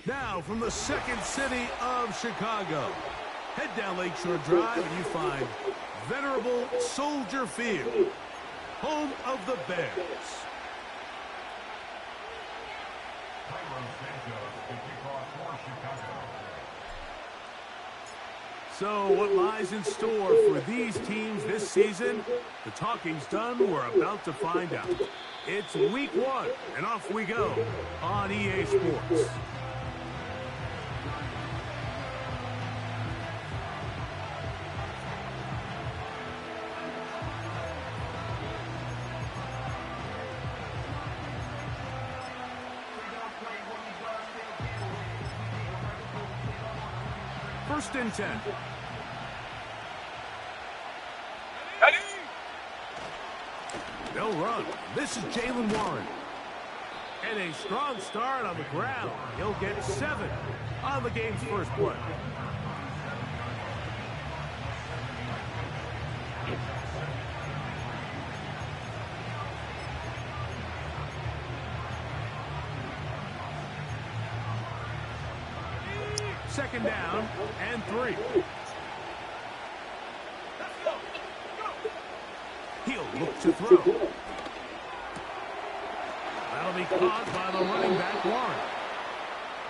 Now from the second city of Chicago, head down Lakeshore Drive and you find venerable Soldier Field, home of the Bears. So what lies in store for these teams this season? The talking's done. We're about to find out. It's week 1, and off we go on EA Sports. First and 10. They'll run. This is Jaylen Warren. And a strong start on the ground. He'll get 7 on the game's first play. Second down and 3. He'll look to throw. That'll be caught by the running back, Warren.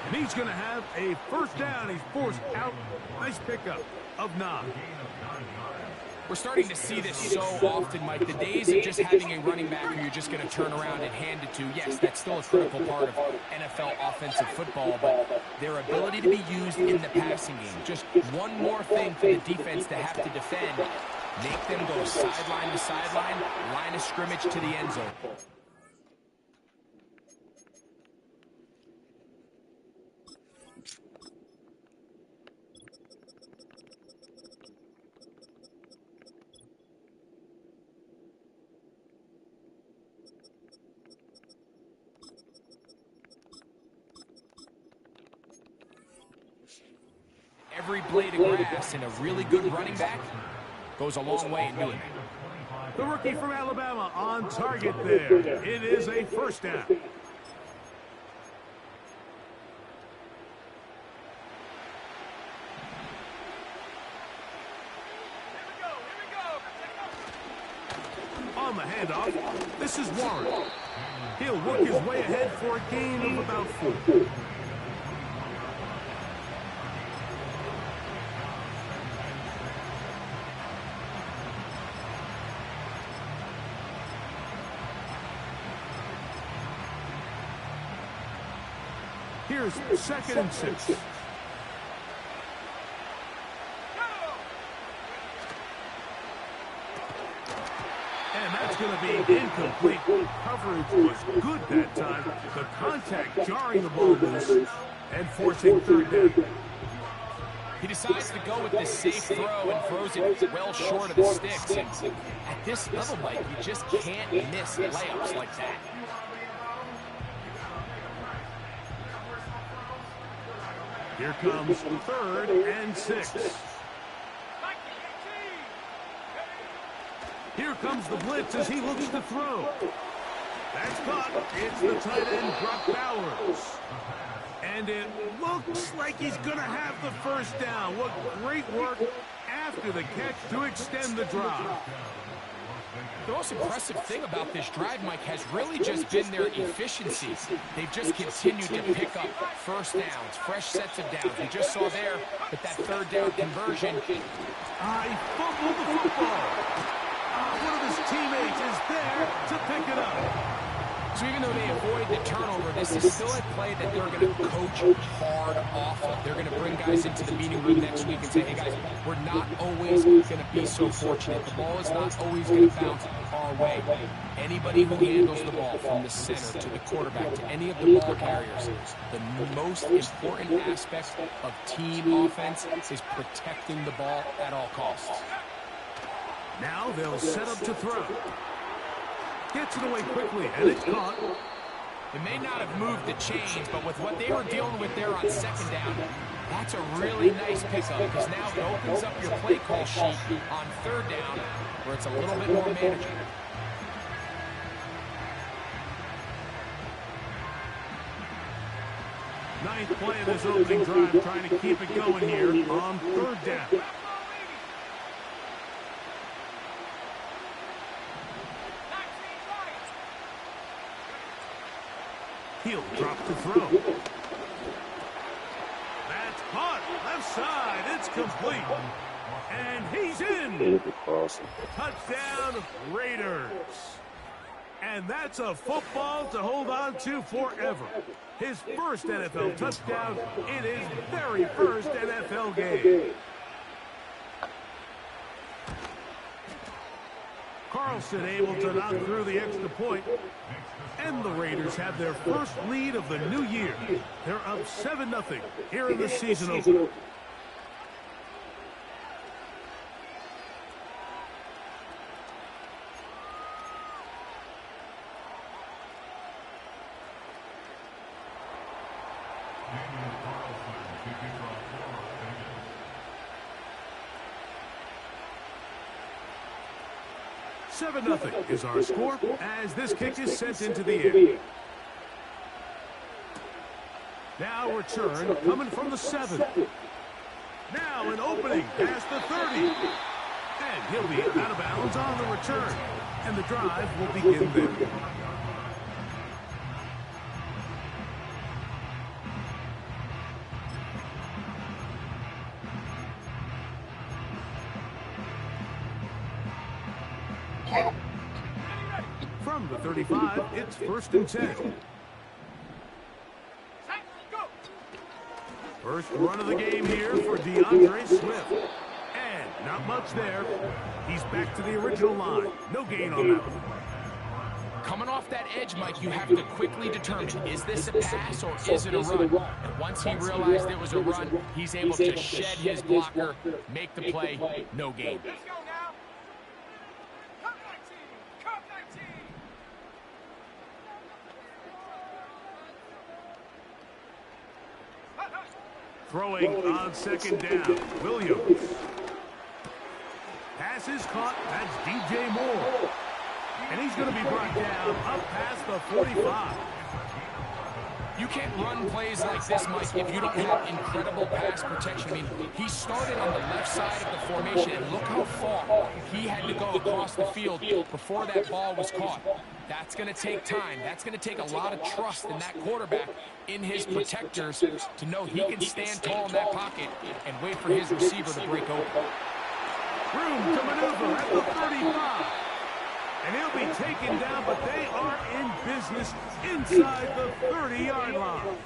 And he's going to have a first down. He's forced out. Nice pickup of 9. We're starting to see this so often, Mike. The days of just having a running back who you're just going to turn around and hand it to, yes, that's still a critical part of NFL offensive football, but their ability to be used in the passing game. Just one more thing for the defense to have to defend. Make them go sideline to sideline, line of scrimmage to the end zone. Every blade of grass and a really good running back goes a long way in doing that. The rookie from Alabama on target there. It is a first down. On the handoff, this is Warren. He'll work his way ahead for a gain of about 4. Here's 2nd and 6. And that's going to be incomplete. Coverage was good that time. The contact jarring the ball loose and forcing 3rd down. He decides to go with this safe throw and throws it well short of the sticks. And at this level, Mike, you just can't miss layups like that. Here comes 3rd and 6. Here comes the blitz as he looks to throw. That's caught. It's the tight end, Brock Bowers. And it looks like he's going to have the first down. What great work after the catch to extend the drive. The most impressive thing about this drive, Mike, has really just been their efficiency. They've just continued to pick up first downs, fresh sets of downs. We just saw there with that 3rd down conversion. He fumbled the football. One of his teammates is there to pick it up. So even though they avoid the turnover, this is still a play that they're going to coach hard off of. They're going to bring guys into the meeting room next week and say, hey, guys, we're not always going to be so fortunate. The ball is not always going to bounce our way. Anybody who handles the ball from the center to the quarterback to any of the ball carriers, the most important aspect of team offense is protecting the ball at all costs. Now they'll set up to throw. Gets it away quickly, and it's caught. It may not have moved the chains, but with what they were dealing with there on 2nd down, that's a really nice pickup because now it opens up your play call sheet on 3rd down where it's a little bit more manageable. Ninth play of this opening drive, trying to keep it going here on third down. He'll drop to throw. That's caught. Left side. It's complete. And he's in. Touchdown, Raiders. And that's a football to hold on to forever. His first NFL touchdown in his very first NFL game. Carlson able to knock through the extra point. And the Raiders have their first lead of the new year. They're up 7-0 here in the season opener. Nothing is our score as this kick is sent into the air. Now return coming from the 7. Now an opening past the 30. And he'll be out of bounds on the return. And the drive will begin there. From the 35, it's 1st and 10. First run of the game here for DeAndre Swift. And not much there. He's back to the original line. No gain on that one. Coming off that edge, Mike, you have to quickly determine, is this a pass or is it a run? And once he realized it was a run, he's able to shed his blocker, make the play, no gain. Throwing on 2nd down, Williams. Pass is caught. That's DJ Moore. And he's going to be brought down up past the 45. You can't run plays like this, Mike, if you don't have incredible pass protection. I mean, he started on the left side of the formation, and look how far he had to go across the field before that ball was caught. That's going to take time. That's going to take a lot of trust in that quarterback, in his protectors, to know he can stand tall in that pocket and wait for his receiver to break open. Room to maneuver at the 35. And he'll be taken down, but they are in business inside the 30-yard line.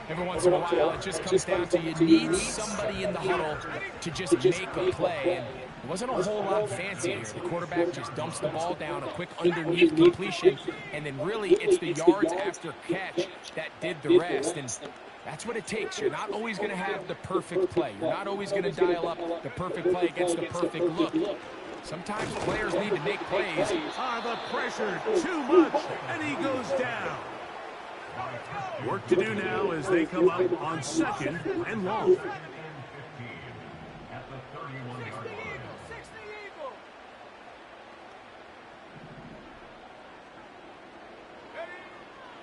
Every once in a while, it just comes down to you need somebody in the huddle to just make a play. And it wasn't a whole lot fancy here. The quarterback just dumps the ball down, a quick underneath completion, and then really it's the yards after catch that did the rest. And that's what it takes. You're not always going to have the perfect play. You're not always going to dial up the perfect play against the perfect look. Sometimes players need to make plays. The pressure, too much, and he goes down. Work to do now as they come up on 2nd and long.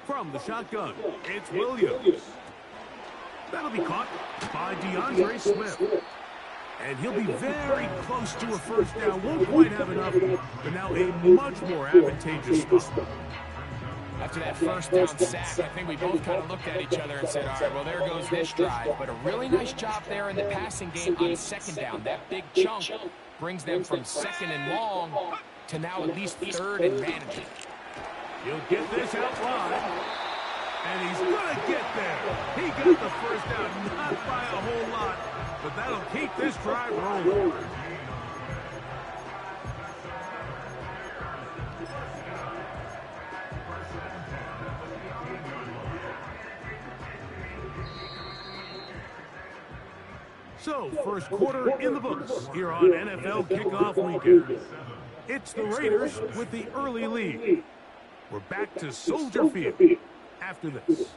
From the shotgun, it's Williams. That'll be caught by DeAndre Swift. And he'll be very close to a first down. Won't quite have enough, but now a much more advantageous stop. After that first down sack, I think we both kind of looked at each other and said, all right, well, there goes this drive. But a really nice job there in the passing game on 2nd down. That big chunk brings them from 2nd and long to now at least 3rd and manageable. He'll get this out wide. And he's going to get there. He got the first down, not by a whole lot, but that'll keep this drive rolling. So, first quarter in the books here on NFL Kickoff Weekend. It's the Raiders with the early lead. We're back to Soldier Field after this.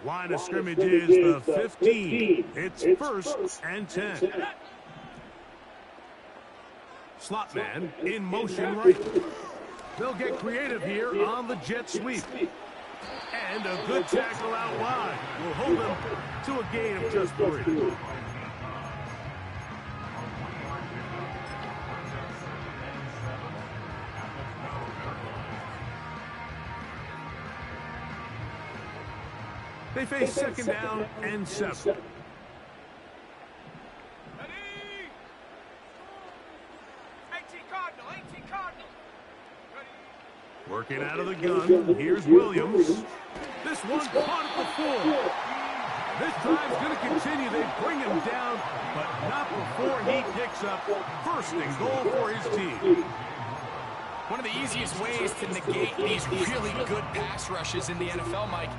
Line of scrimmage is the 15. It's 1st and 10. Slot man in motion right. They'll get creative here on the jet sweep. And a good tackle out wide will hold them to a gain of just 3. They face 2nd down and 7. Working out of the gun. Here's Williams. This one caught at the 4. This drive's going to continue. They bring him down, but not before he picks up 1st and goal for his team. One of the easiest ways to negate these really good pass rushes in the NFL, Mike,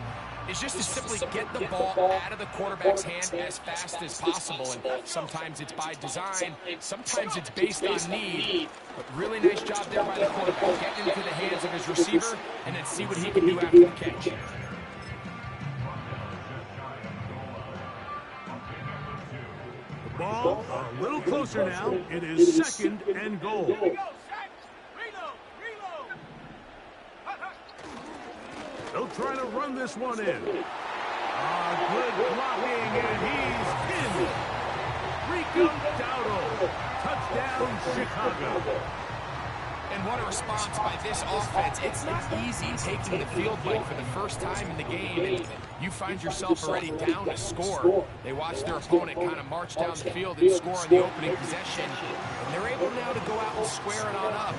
is just to simply get the ball out of the quarterback's hand as fast as possible. And sometimes it's by design, sometimes it's based on need. But really nice job there by the quarterback. Get into the hands of his receiver and then see what he can do after the catch. The ball a little closer now. It is 2nd and goal. They'll try to run this one in. Good blocking, and he's in. Rico Dowdle. Touchdown, Chicago. And what a response by this offense. It's not easy taking the field, Mike, for the first time in the game, and you find yourself already down a score. They watch their opponent kind of march down the field and score on the opening possession. And they're able now to go out and square it on up.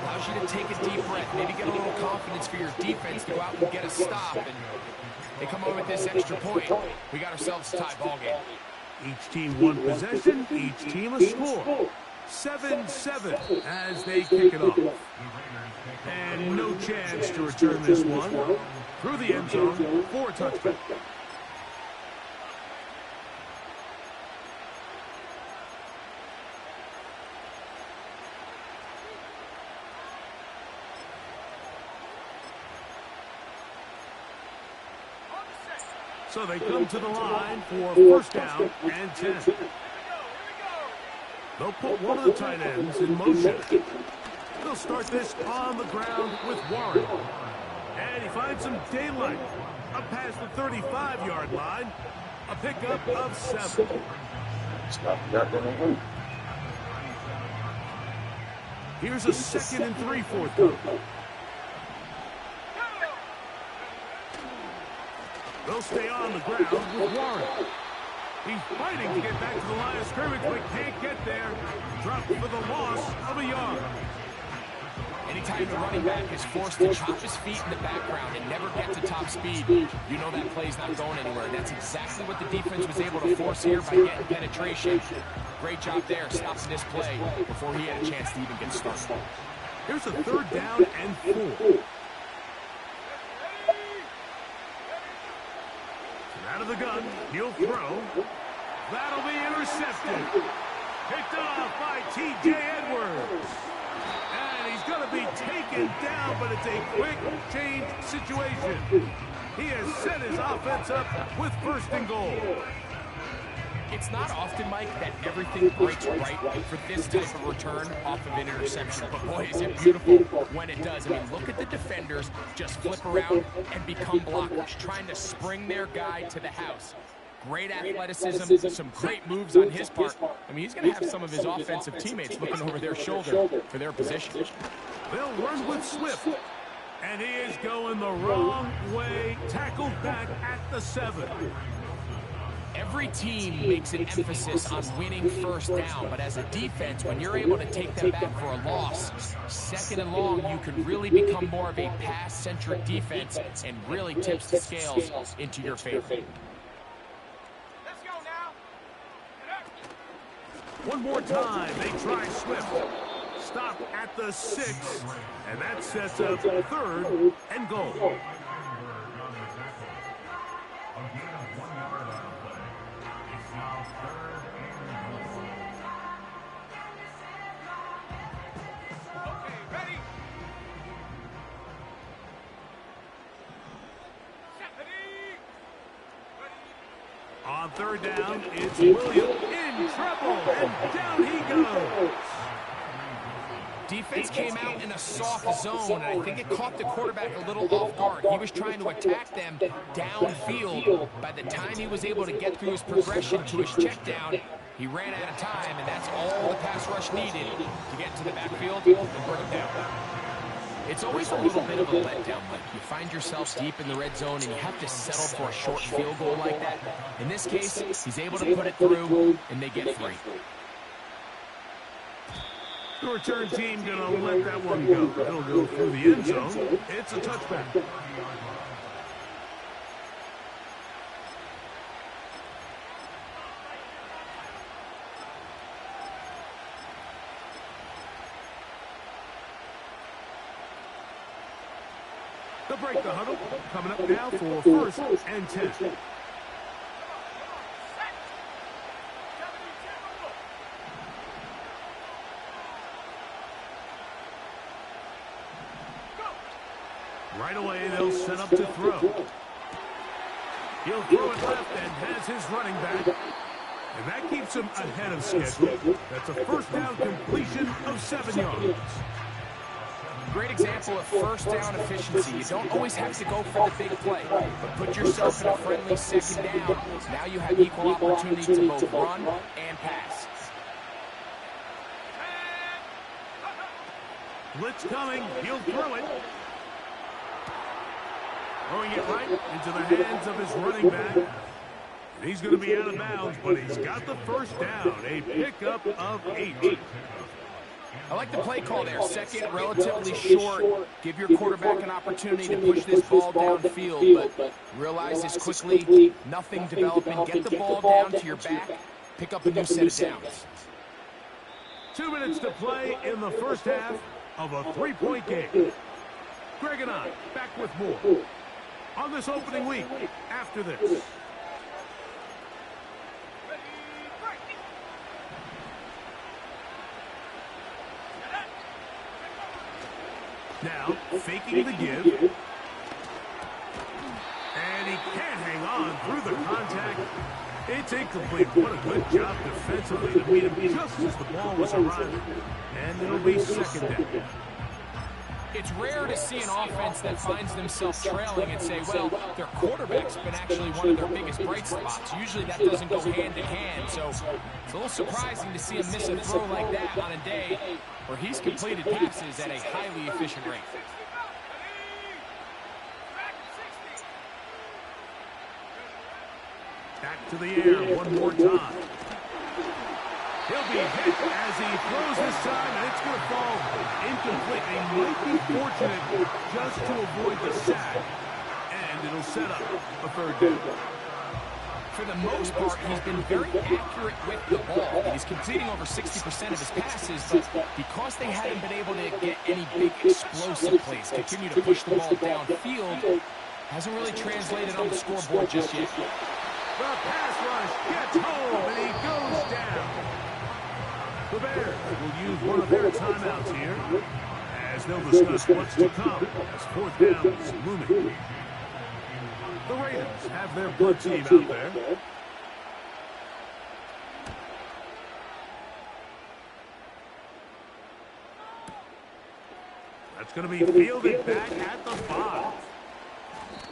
Allows you to take a deep breath, maybe get a little confidence for your defense to go out and get a stop. And they come over with this extra point. We got ourselves a tie ball game. Each team one possession, each team a score. 7-7 as they kick it off. And no chance to return this one. Through the end zone for a touchdown. So they come to the line for 1st down and 10. They'll put one of the tight ends in motion. They'll start this on the ground with Warren. And he finds some daylight. Up past the 35-yard line. A pickup of 7. Here's a 2nd and 3 for them. They'll stay on the ground with Warren. He's fighting to get back to the line of scrimmage, but can't get there. Dropped for the loss of a yard. Anytime the running back is forced to chop his feet in the background and never get to top speed, you know that play's not going anywhere. That's exactly what the defense was able to force here by getting penetration. Great job there, stopping this play before he had a chance to even get started. Here's a 3rd down and 4. Out of the gun, he'll throw. That'll be intercepted. Picked off by T.J. Edwards. And he's going to be taken down, but it's a quick change situation. He has set his offense up with 1st and goal. It's not often, Mike, that everything breaks right for this type of return off of an interception. But boy, is it beautiful when it does. I mean, look at the defenders just flip around and become blockers, trying to spring their guy to the house. Great athleticism, some great moves on his part. I mean, he's going to have some of his offensive teammates looking over their shoulder for their position. They'll run with Swift. And he is going the wrong way. Tackled back at the 7. Every team makes an emphasis on winning 1st down, but as a defense, when you're able to take them back for a loss, 2nd and long, you can really become more of a pass-centric defense and really tips the scales into your favor. Let's go now. One more time, they try Swift. Stop at the 6, and that sets up 3rd and goal. On third down, it's Williams in trouble, and down he goes. Defense came out in a soft zone, and I think it caught the quarterback a little off guard. He was trying to attack them downfield. By the time he was able to get through his progression to his check down, he ran out of time, and that's all the pass rush needed to get to the backfield and bring him down. It's always a little bit of a letdown, Mike. You find yourself deep in the red zone, and you have to settle for a short field goal like that. In this case, he's able to put it through, and they get free. The return team gonna let that one go. It'll go through the end zone. It's a touchback. They'll break the huddle. Coming up now for 1st and 10. Right away, they'll set up to throw. He'll throw it left and has his running back. And that keeps him ahead of schedule. That's a first down completion of 7 yards. Great example of first down efficiency. You don't always have to go for the big play, but put yourself in a friendly second down. Now you have equal opportunity to both run and pass. Blitz coming. He'll throw it. Throwing it right into the hands of his running back. And he's going to be out of bounds, but he's got the first down. A pickup of 8. I like the play call there. Second, relatively short. Give your quarterback an opportunity to push this ball downfield, but realize this quickly. Nothing developing. Get the ball down to your back. Pick up a new set of downs. 2 minutes to play in the first half of a 3-point game. Greg and I back with more on this opening week after this. Now, faking the give. And he can't hang on through the contact. It's incomplete. What a good job defensively to beat him just as the ball was arriving. And it'll be second down. It's rare to see an offense that finds themselves trailing and say, well, their quarterback's been actually one of their biggest bright spots. Usually that doesn't go hand in hand, so it's a little surprising to see him miss a throw like that on a day where he's completed passes at a highly efficient rate. Back to the air one more time. He'll be hit as he throws this time, and it's going to fall incomplete. They might be fortunate just to avoid the sack, and it'll set up a third down. For the most part, he's been very accurate with the ball. He's completing over 60% of his passes, but because they haven't been able to get any big explosive plays, continue to push the ball downfield, hasn't really translated on the scoreboard just yet. The pass rush gets home, and he goes down. The Bears will use one of their timeouts here as they'll discuss what's to come as fourth down is looming. The Raiders have their blood team out there. That's going to be fielded back at the 5.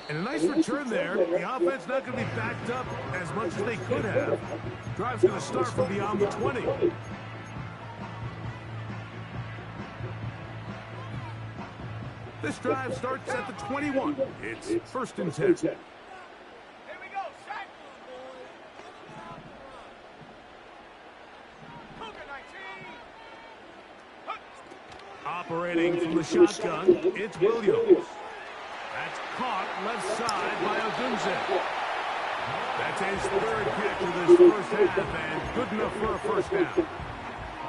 And a nice return there. The offense not going to be backed up as much as they could have. Drive's going to start from beyond the 20. This drive starts at the 21. It's 1st and 10. Here we go, sack. Cougar 19. Operating from the shotgun, it's Williams. That's caught left side by Odunze. That's his 3rd catch of this first half, and good enough for a first down.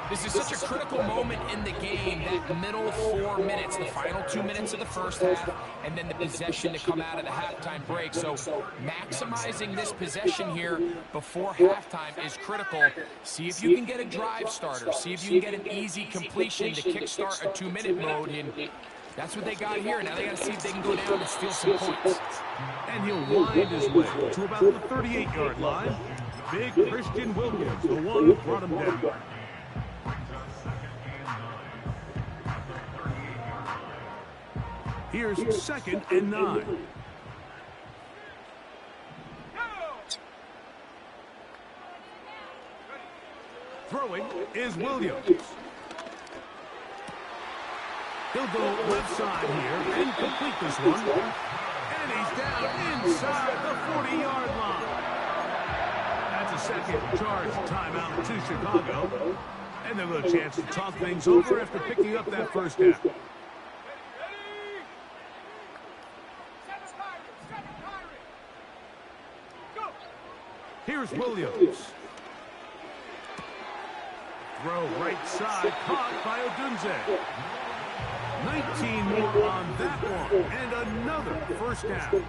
This is such a critical moment in the game, that middle 4 minutes, the final 2 minutes of the first half, and then the possession to come out of the halftime break. So maximizing this possession here before halftime is critical. See if you can get a drive starter. See if you can get an easy completion to kickstart a 2-minute mode. And That's what they got here. Now they got to see if they can go down and steal some points. And he'll wind his way to about the 38-yard line. Big Christian Wilkins, the one who brought him down. Here's 2nd and 9. Throwing is Williams. He'll go left side here and complete this one. And he's down inside the 40-yard line. That's a second charge timeout to Chicago. And they'll have a chance to talk things over after picking up that first half. Here's Williams. Throw right side, caught by Odunze. 19 more on that one, and another first down.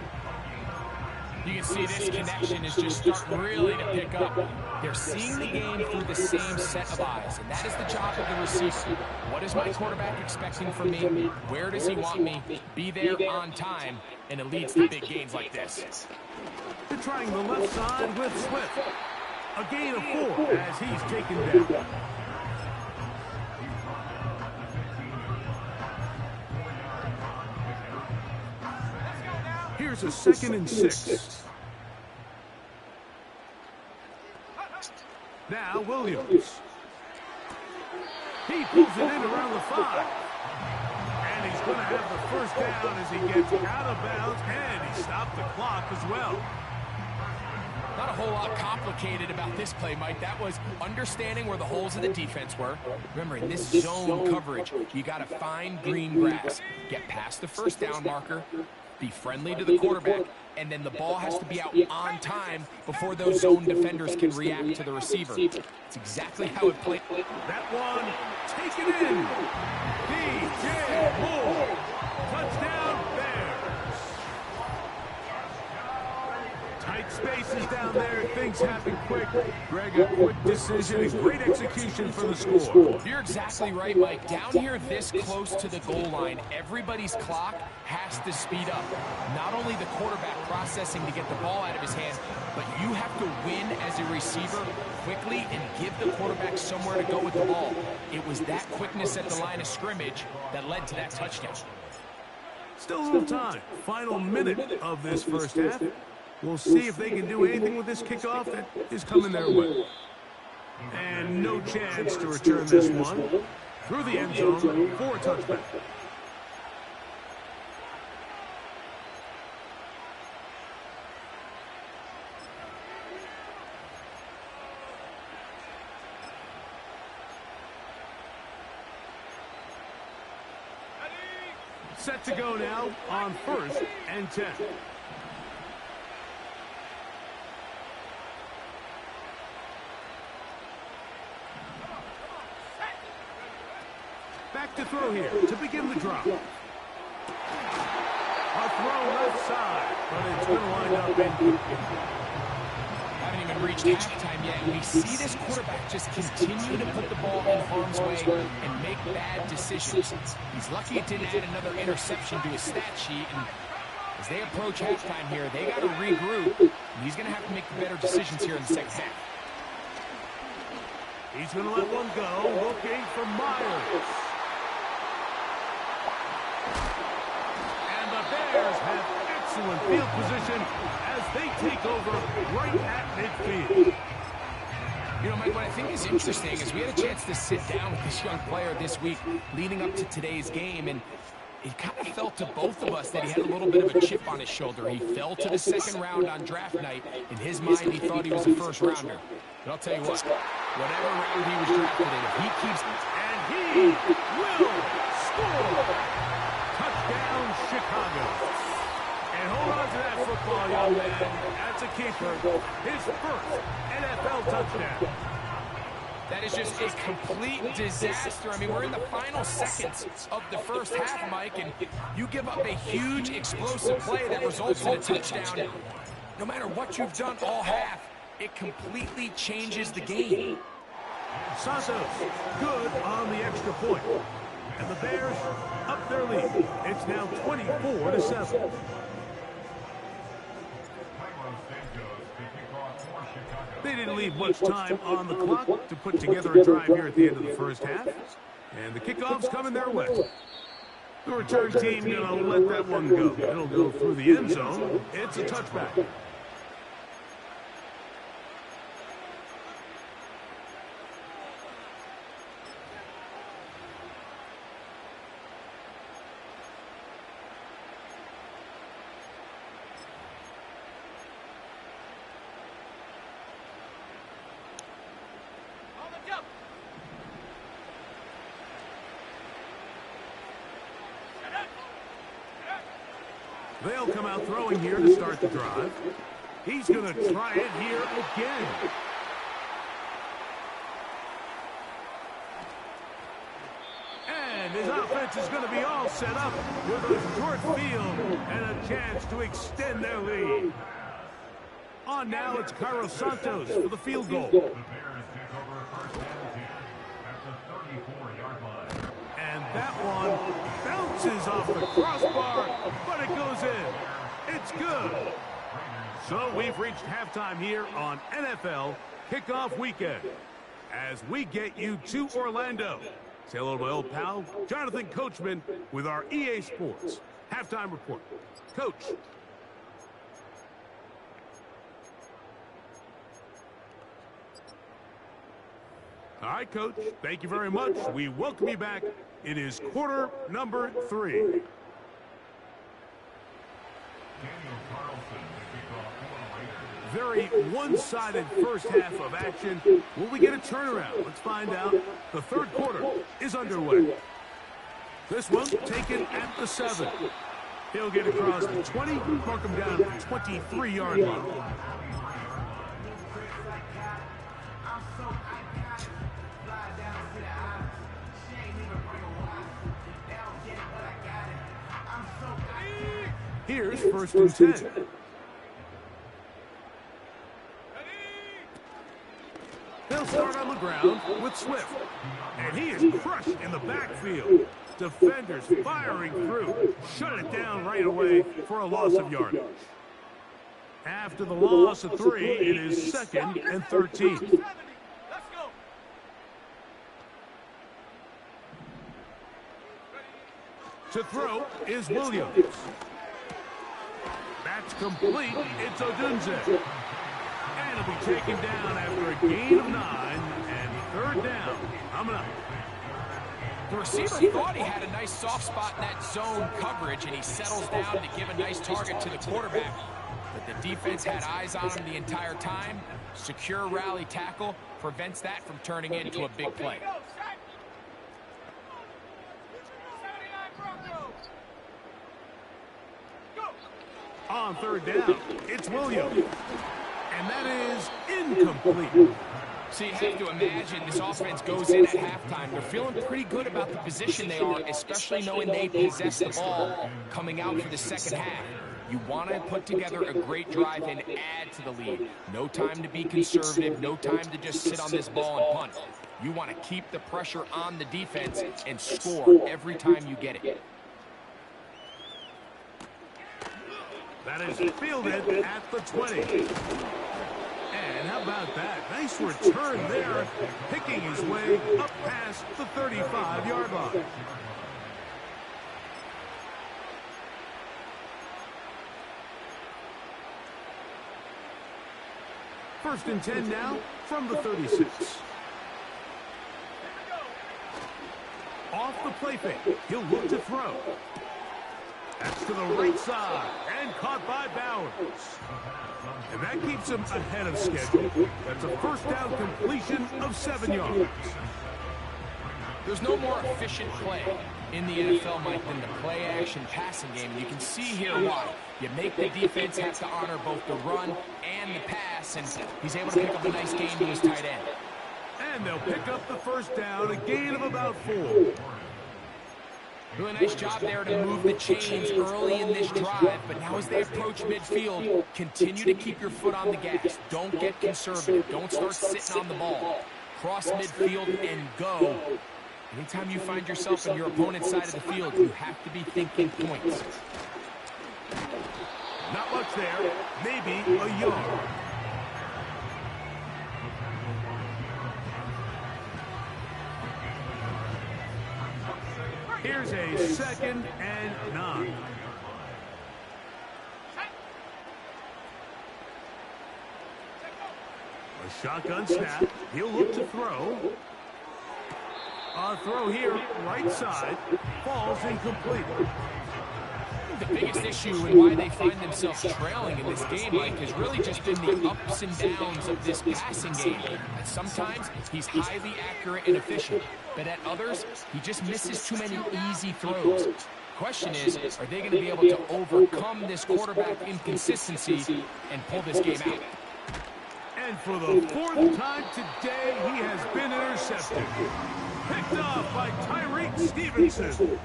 You can see this connection is just starting really to pick up. They're seeing the game through the same set of eyes, and that is the job of the receiver. What is my quarterback expecting from me? Where does he want me? Be there on time, and it leads to big gains like this. They're trying the left side with Swift. A gain of 4 as he's taken down. Here's a 2nd and 6. Now Williams. He pulls it in around the 5. And he's going to have the first down as he gets out of bounds, and he stopped the clock as well. Not a whole lot complicated about this play, Mike. That was understanding where the holes of the defense were. Remember, in this zone coverage, you got to find green grass. Get past the first down marker. Be friendly to the quarterback, and then the ball has to be out on time before those zone defenders can react to the receiver. It's exactly how it played. That one, taken in. DJ Moore. Touchdown, Bears. Tight spaces down there. Things happen quick. Greg, a quick decision and great execution for the score. You're exactly right, Mike. Down here this close to the goal line, everybody's clock has to speed up. Not only the quarterback processing to get the ball out of his hands, but you have to win as a receiver quickly and give the quarterback somewhere to go with the ball. It was that quickness at the line of scrimmage that led to that touchdown. Still a little time. Final minute of this first half. We'll see if they can do anything with this kickoff that is coming their way. And no chance to return this one through the end zone for a touchback. Set to go now on 1st and 10. Back to throw here to begin the drop. A throw left side, but it's going to wind up incomplete. Haven't even reached halftime yet. We see this quarterback just continue to put the ball in harm's way and make bad decisions. He's lucky it didn't add another interception to his stat sheet. And as they approach halftime here, they got to regroup. And he's going to have to make better decisions here in the second half. He's going to let one go, looking for Myers. And the Bears have excellent field position as they take over right at midfield. You know, Mike, what I think is interesting is we had a chance to sit down with this young player this week leading up to today's game, and it kind of felt to both of us that he had a little bit of a chip on his shoulder. He fell to the second round on draft night. In his mind, he thought he was a first rounder. But I'll tell you what, whatever round he was drafted in, if he keeps... And he will score! Touchdown, Chicago. And hold on to that football, young man. That's a keeper. His first NFL touchdown. That is just a complete disaster. I mean, we're in the final seconds of the first half, Mike, and you give up a huge explosive play that results in a touchdown. No matter what you've done all half, it completely changes the game. Santos, good on the extra point. And the Bears up their lead. It's now 24-7. They didn't leave much time on the clock to put together a drive here at the end of the first half. And the kickoff's coming their way. The return team going to let that one go. It'll go through the end zone. It's a touchback. They'll come out throwing here to start the drive. He's going to try it here again. And his offense is going to be all set up with a short field and a chance to extend their lead. On now, it's Cairo Santos for the field goal. And that one bounces off the crossbar, but it goes in. It's good. So we've reached halftime here on NFL Kickoff Weekend. As we get you to Orlando. Say hello to my old pal, Jonathan Coachman, with our EA Sports Halftime Report. Coach. All right, Coach. Thank you very much. We welcome you back. It is quarter number 3. Very one-sided first half of action. Will we get a turnaround? Let's find out. The third quarter is underway. This one taken at the 7. He'll get across the 20, mark him down at the 23-yard line. Here's 1st and 10. They'll start on the ground with Swift. And he is crushed in the backfield. Defenders firing through. Shut it down right away for a loss of yardage. After the loss of 3, it is 2nd and 13. To throw is Williams. That's complete. It's Odunze. And it'll be taken down after a gain of 9 and 3rd down. Coming up. The receiver thought he had a nice soft spot in that zone coverage, and he settles down to give a nice target to the quarterback. But the defense had eyes on him the entire time. Secure rally tackle prevents that from turning into a big play. On 3rd down, it's Williams. And that is incomplete. So you have to imagine this offense goes in at halftime. They're feeling pretty good about the position they are, especially knowing they possess the ball coming out for the second half. You want to put together a great drive and add to the lead. No time to be conservative. No time to just sit on this ball and punt. You want to keep the pressure on the defense and score every time you get it. That is fielded at the 20. And how about that? Nice return there, picking his way up past the 35-yard line. First and 10 now from the 36. Off the play fake, he'll look to throw. That's to the right side, and caught by Bowers. And that keeps him ahead of schedule. That's a first down completion of 7 yards. There's no more efficient play in the NFL, Mike, than the play-action passing game. And you can see here why. You make the defense have to honor both the run and the pass, and he's able to pick up a nice gain to his tight end. And they'll pick up the first down, a gain of about 4. Really nice job there to move the chains early in this drive, but now as they approach midfield, continue to keep your foot on the gas. Don't get conservative. Don't start sitting on the ball. Cross midfield and go. Anytime you find yourself on your opponent's side of the field, you have to be thinking points. Not much there. Maybe a yard. Here's a 2nd and 9. A shotgun snap. He'll look to throw. A throw here, right side. Falls incomplete. The biggest issue and why they find themselves trailing in this game, Mike, has really just been the ups and downs of this passing game. And sometimes he's highly accurate and efficient, but at others, he just misses too many easy throws. Question is, are they going to be able to overcome this quarterback inconsistency and pull this game out? And for the 4th time today, he has been intercepted. Picked off by Tyreek Stevenson.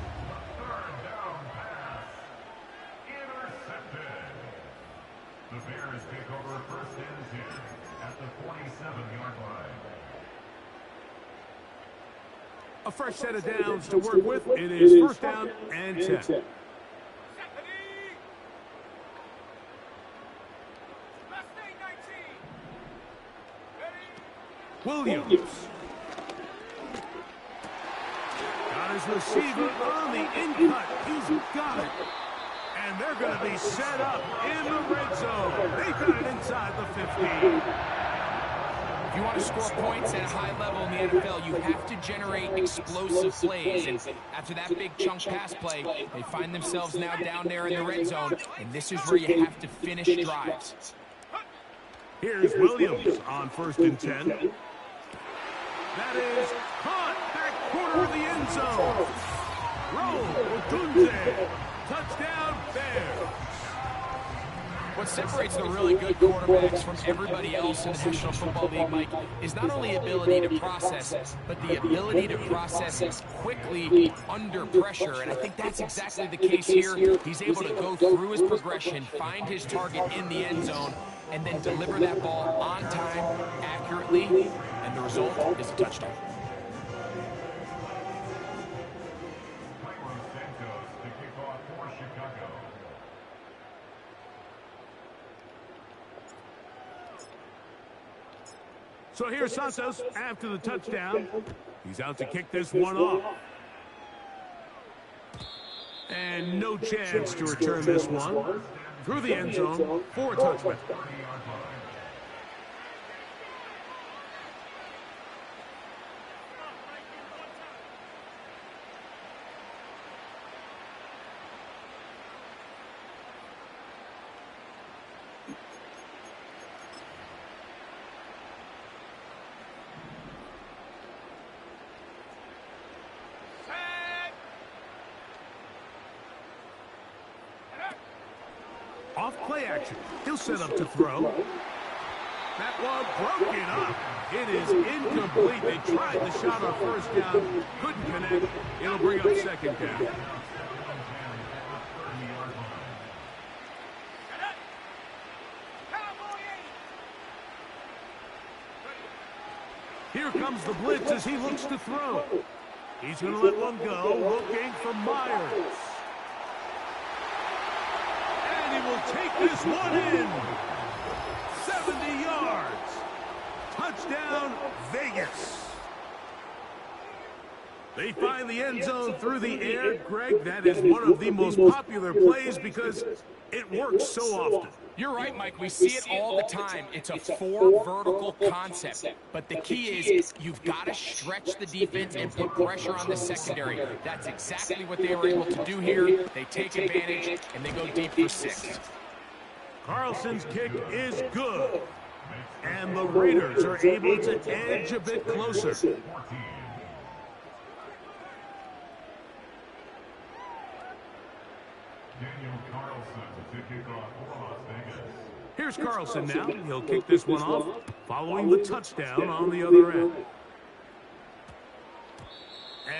The Bears take over 1st and 10 at the 47-yard line. A fresh set of downs to work with. It is 1st down and 10. Williams. Got his receiver on the in-cut. He's got it. And they're going to be set up in the red zone. They got it inside the 15. If you want to score points at a high level in the NFL, you have to generate explosive plays. And after that big chunk pass play, they find themselves now down there in the red zone. And this is where you have to finish drives. Here's Williams on 1st and 10. That is caught back corner of the end zone. Roll, Odunze. Touchdown, Bears. What separates the really good quarterbacks from everybody else in the National Football League, Mike, is not only ability to process, but the ability to process quickly under pressure. And I think that's exactly the case here. He's able to go through his progression, find his target in the end zone, and then deliver that ball on time, accurately, and the result is a touchdown. So here's Santos after the touchdown. He's out to kick this one off. And no chance to return this one. Through the end zone for a touchdown. Off play action. He'll set up to throw. That one broken up. It is incomplete. They tried the shot on 1st down. Couldn't connect. It'll bring up 2nd down. Here comes the blitz as he looks to throw. He's going to let one go. Looking for Myers. He will take this one in. 70 yards. Touchdown, Vegas. They find the end zone through the air. Greg, that is one of the most popular plays because it works so often. You're right, Mike. We see it all the time. It's a 4 vertical concept. But the key is you've got to stretch the defense and put pressure on the secondary. That's exactly what they were able to do here. They take advantage, and they go deep for 6. Carlson's kick is good. And the Raiders are able to edge a bit closer. Daniel Carlson to kick off for Las Vegas. Here's Carlson now. He'll kick this one off, following the touchdown on the other end.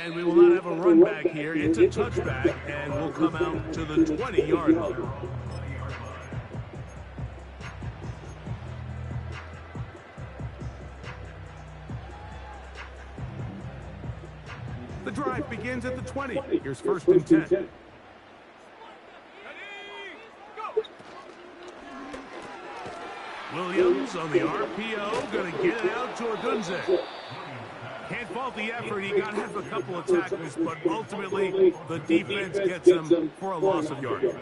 And we will not have a run back here. It's a touchback, and we'll come out to the 20-yard line. drive begins at the 20. Here's 1st and 10. Williams on the RPO, going to get it out to Odunze. Can't fault the effort. He got half a couple of tackles, but ultimately the defense gets him for a loss of yardage.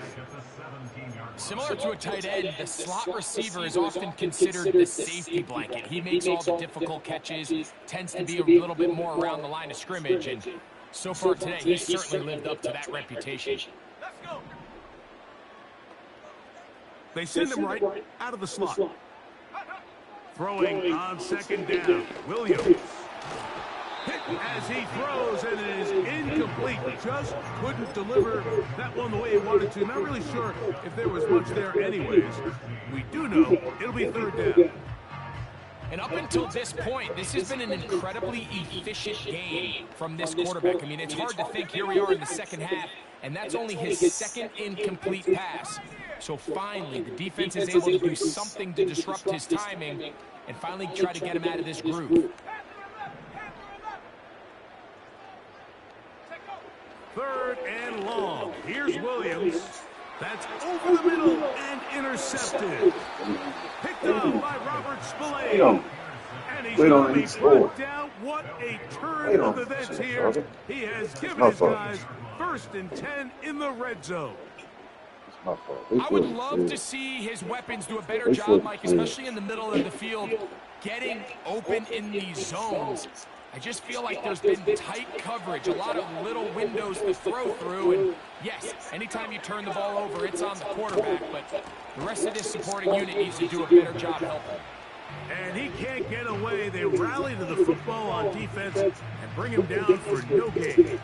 Similar to a tight end, the slot receiver is often considered the safety blanket. He makes all the difficult catches, tends to be a little bit more around the line of scrimmage, and so far today, he's certainly lived up to that reputation. They send him right out of the slot. Throwing on 2nd down, Williams. Hit as he throws, and it is incomplete. Just couldn't deliver that one the way he wanted to. Not really sure if there was much there anyways. We do know it'll be 3rd down. And up until this point, this has been an incredibly efficient game from this quarterback. I mean, it's hard to think here we are in the second half, and that's only his 2nd incomplete pass. So finally, the defense is able to do something to disrupt his timing and finally try to get him out of this groove. 3rd and long. Here's Williams. That's over the middle and intercepted. Picked up by Robert Spillane. And he's going to be brought down. What a turn of events here. He has given his guys 1st and 10 in the red zone. I would love to see his weapons do a better job, Mike, especially in the middle of the field, getting open in these zones. I just feel like there's been tight coverage, a lot of little windows to throw through, and yes, anytime you turn the ball over, it's on the quarterback, but the rest of this supporting unit needs to do a better job helping. And he can't get away. They rally to the football on defense and bring him down for no gain.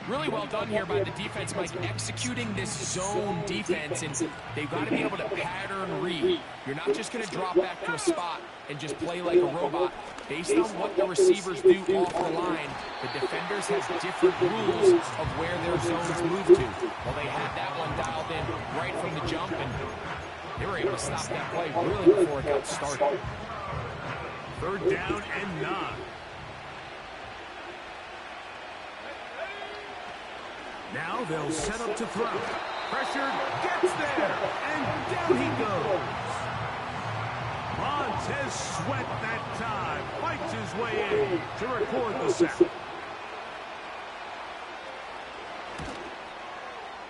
Really well done here by the defense, Mike, executing this zone defense, and they've got to be able to pattern read. You're not just going to drop back to a spot and just play like a robot. Based on what the receivers do off the line, the defenders have different rules of where their zones move to. Well, they had that one dialed in right from the jump, and they were able to stop that play really before it got started. 3rd down and 9. Now they'll set up to throw. Pressured, gets there, and down he goes. Montez Sweat that time fights his way in to record the sack.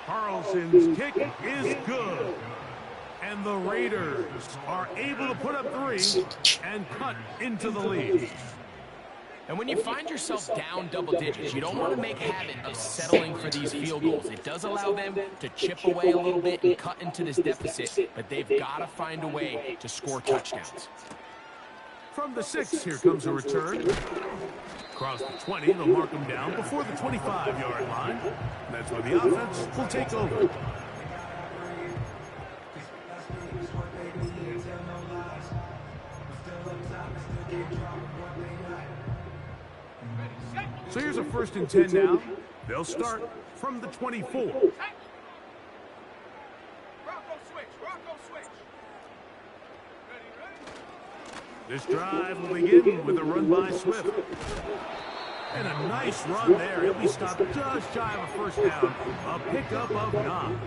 Carlson's kick is good. And the Raiders are able to put up 3 and cut into the lead. And when you find yourself down double digits, you don't want to make habit of settling for these field goals. It does allow them to chip away a little bit and cut into this deficit, but they've got to find a way to score touchdowns. From the 6, here comes a return. Across the 20, they'll mark him down before the 25-yard line. That's where the offense will take over. So here's a 1st and 10 now. They'll start from the 24. Rocco switch. Ready. This drive will begin with a run by Swift. And a nice run there. He'll be stopped just shy of a 1st down. A pickup of 9.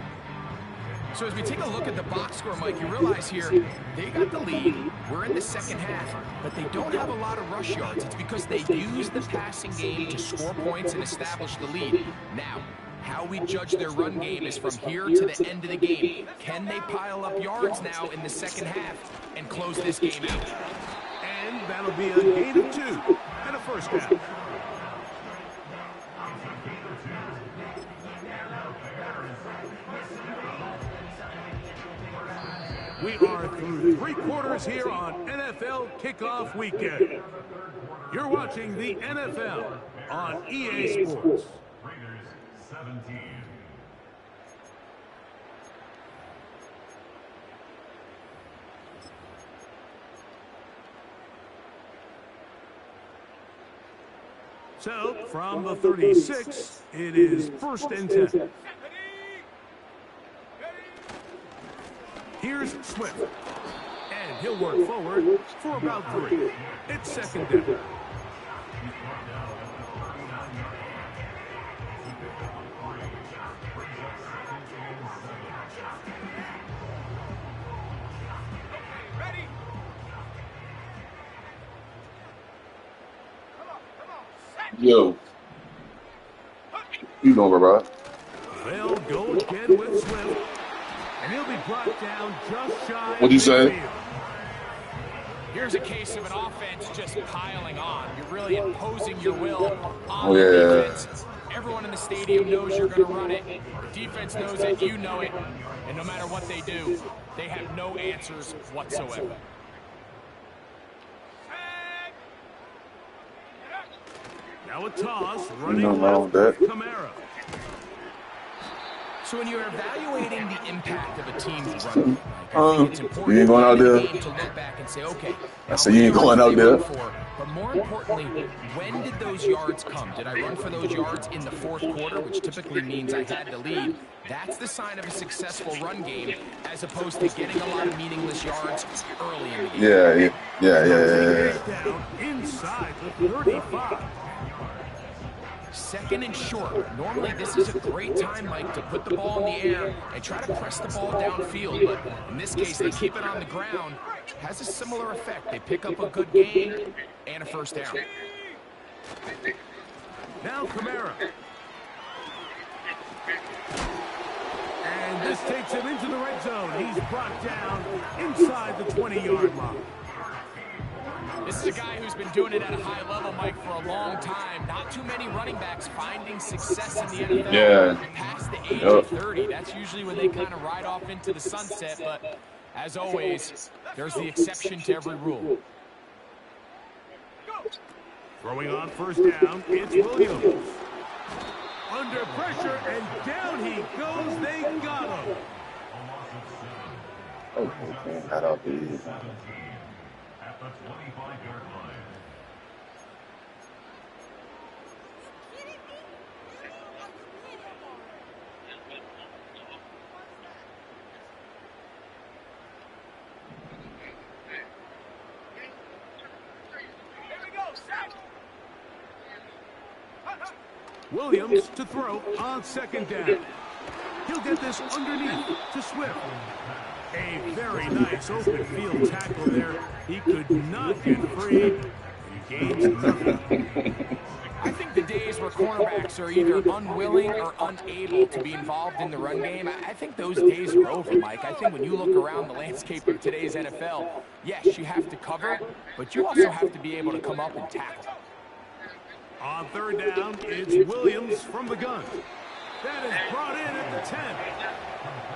So as we take a look at the box score, Mike, you realize here they got the lead. We're in the second half, but they don't have a lot of rush yards. It's because they use the passing game to score points and establish the lead. Now, how we judge their run game is from here to the end of the game. Can they pile up yards now in the second half and close this game out? And that'll be a gain of 2 and a 1st down. We are through 3 quarters here on NFL Kickoff Weekend. You're watching the NFL on EA Sports. Raiders 17. So, from the 36, it is 1st and 10. Here's Swift. And he'll work forward for about 3. It's 2nd down. Yo. You know, bro. They'll go again with Swift, and he'll be brought down just shy. What'd you say? Here's a case of an offense just piling on. You're really imposing your will on Yeah. the defense. Everyone in the stadium knows you're going to run it. The defense knows it. You know it. And no matter what they do, they have no answers whatsoever. Now a toss, running Nothing wrong with that. Kamara. So when you're evaluating the impact of a team's run, I think it's important You ain't going out there? to look back and say, okay, I said you ain't going out there. but more importantly, when did those yards come? Did I run for those yards in the fourth quarter, which typically means I had to lead? That's the sign of a successful run game, as opposed to getting a lot of meaningless yards early in the game. Yeah. Down inside the 35. Second and short. Normally, this is a great time, Mike, to put the ball in the air and try to press the ball downfield. But in this case, they keep it on the ground. Has a similar effect. They pick up a good gain and a first down. Now Kamara. And this takes him into the red zone. He's brought down inside the 20-yard line. This is a guy who's been doing it at a high level, Mike, for a long time. Not too many running backs finding success in the NFL past the age of 30. That's usually when they kind of ride off into the sunset. But as always, there's the exception to every rule. Throwing on first down, it's Williams. Under pressure, and down he goes. They got him. Okay, that'll be at the 25-yard line. Williams to throw on second down. He'll get this underneath to Swift. A very nice open field tackle there. He could not get free. He gains nothing. I think the days where cornerbacks are either unwilling or unable to be involved in the run game, I think those days are over, Mike. I think when you look around the landscape of today's NFL, yes, you have to cover, but you also have to be able to come up and tackle. On third down, it's Williams from the gun. That is brought in at the 10.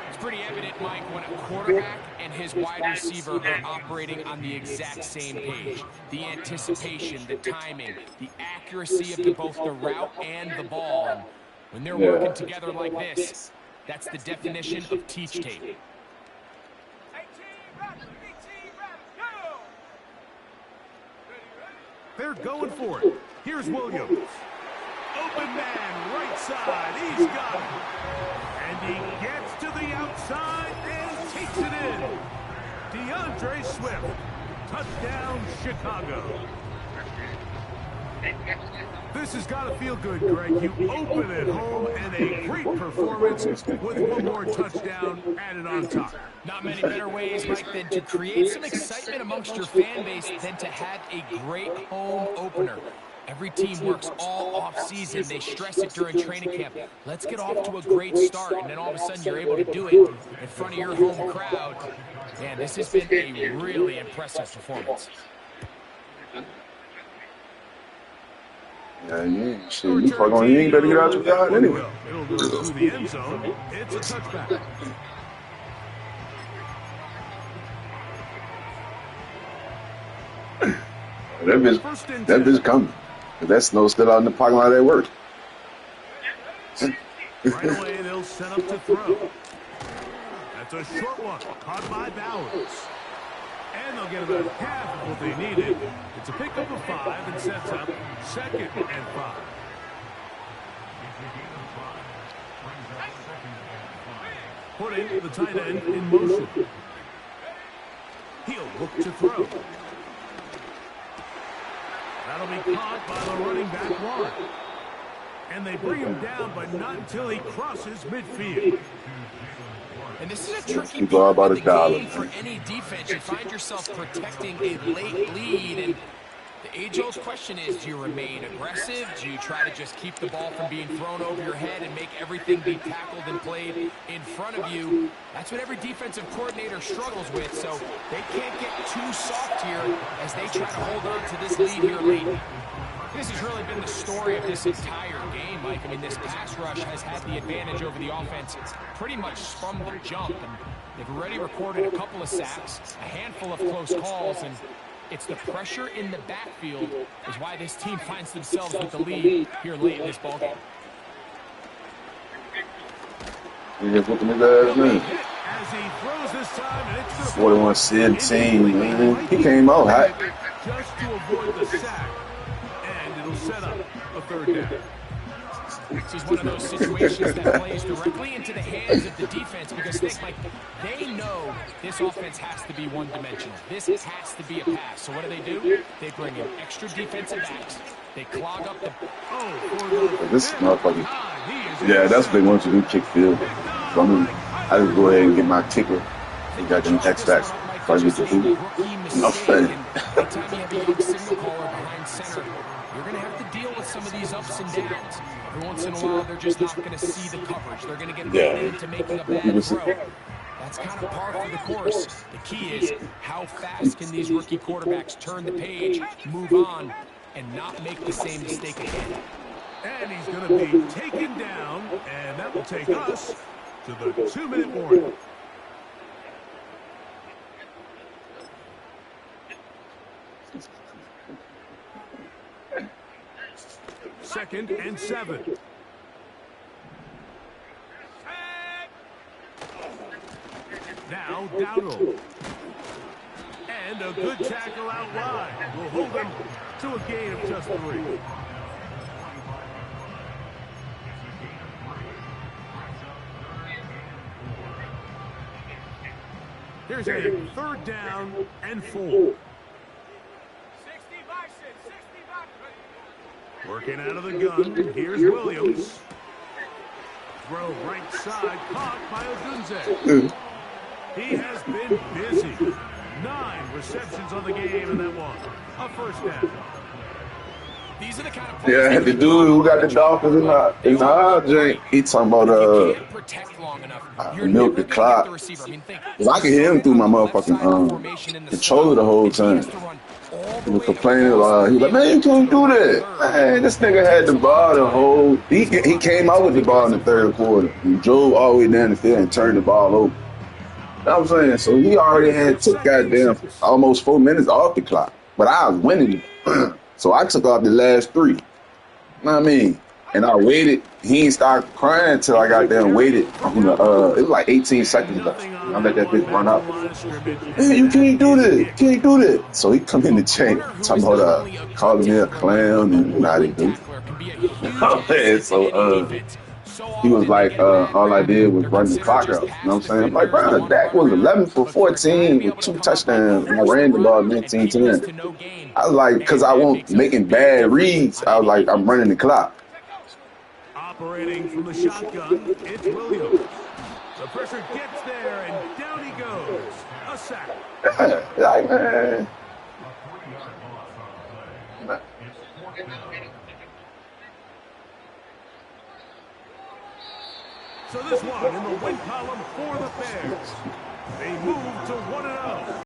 It's pretty evident, Mike, when a quarterback and his wide receiver are operating on the exact same page. The anticipation, the timing, the accuracy of both the route and the ball. And when they're working together like this, that's the definition of teach tape. They're going for it. Here's Williams. Open man, right side. He's got it. And he gets to the outside and takes it in. DeAndre Swift. Touchdown, Chicago. This has got to feel good, Greg. You open at home and a great performance with one more touchdown added on top. Not many better ways, Mike, than to create some excitement amongst your fan base than to have a great home opener. Every team works all off-season. They stress it during training camp. Let's get off to a great start, and then all of a sudden you're able to do it in front of your home crowd. Man, this has been a really impressive performance. Yeah, you ain't better get out your yard anyway. It'll go through the end zone. It's a touchback. That bitch coming. That snow still out in the parking lot at work. Right away, they'll set up to throw. That's a short one, caught by Bowers. And they'll get about half of what they needed. It's a pickup of 5 and sets up 2nd and 5. Putting the tight end in motion. He'll look to throw. That'll be caught by the running back Warren. And they bring him down, but not until he crosses midfield. And this is a tricky part of the game for any defense. You find yourself protecting a late lead, and The age-old question is, do you remain aggressive? Do you try to just keep the ball from being thrown over your head and make everything be tackled and played in front of you? That's what every defensive coordinator struggles with, so they can't get too soft here as they try to hold on to this lead here late. This has really been the story of this entire game, Mike. I mean, this pass rush has had the advantage over the offense pretty much from the jump, and they've already recorded a couple of sacks, a handful of close calls, and it's the pressure in the backfield is why this team finds themselves with the lead here late in this ballgame. He just looking at that, man. As he throws this time, and it's 41-17, man. He came out hot. just to avoid the sack, and it'll set up a third down. This is one of those situations that plays directly into the hands of the defense because they know this offense has to be one-dimensional. This has to be a pass. So what do? They bring in extra defensive backs. They clog up the... This motherfucker. Yeah, that's what they want you to do, kick field. So I just go ahead and get my kicker. He got them X-backs. So I get the hoop. No fun. Anytime you have a young signal caller behind center, you're going to have to deal with some of these ups and downs. Every once in a while, they're just not going to see the coverage. They're going to get baited into making a bad throw. That's kind of par for the course. The key is how fast can these rookie quarterbacks turn the page, move on, and not make the same mistake again. And he's going to be taken down, and that will take us to the 2-minute warning. Second and 7. Now Dowdle. And a good tackle out wide will hold them to a gain of just 3. Here's a third down and 4. Working out of the gun, here's Williams. Throw right side, caught by Odunze. He has been busy. 9 receptions on the game, and that one, a first down. These are the kind of Yeah, the dude who got the Dolphins in the object, he talking about milk the clock. Cause I can hear him through my motherfucking controller the whole time. He was complaining, he was like, man, you can't do that. Man, this nigga had the ball the whole, he came out with the ball in the third quarter. He drove all the way down the field and turned the ball over. You know what I'm saying? So he already took goddamn almost 4 minutes off the clock. But I was winning. So I took off the last 3. You know what I mean? And I waited. He ain't started crying until I got there and waited. You know, it was like 18 seconds left. I let that bitch run out. Man, you can't do this. You can't do that. So he come in the chain, talking about calling me a clown and what I do. So he was like, all I did was run the clock out. You know what I'm saying? I'm like, bro, Dak was 11 for 14 with 2 touchdowns. And I ran the ball 19-10. I was like, because I won't making bad reads. I was like, I'm running the clock. Operating from the shotgun, it's Williams. The pressure gets there, and down he goes. A sack. Like, man. So this one in the win column for the Bears. They move to 1-0.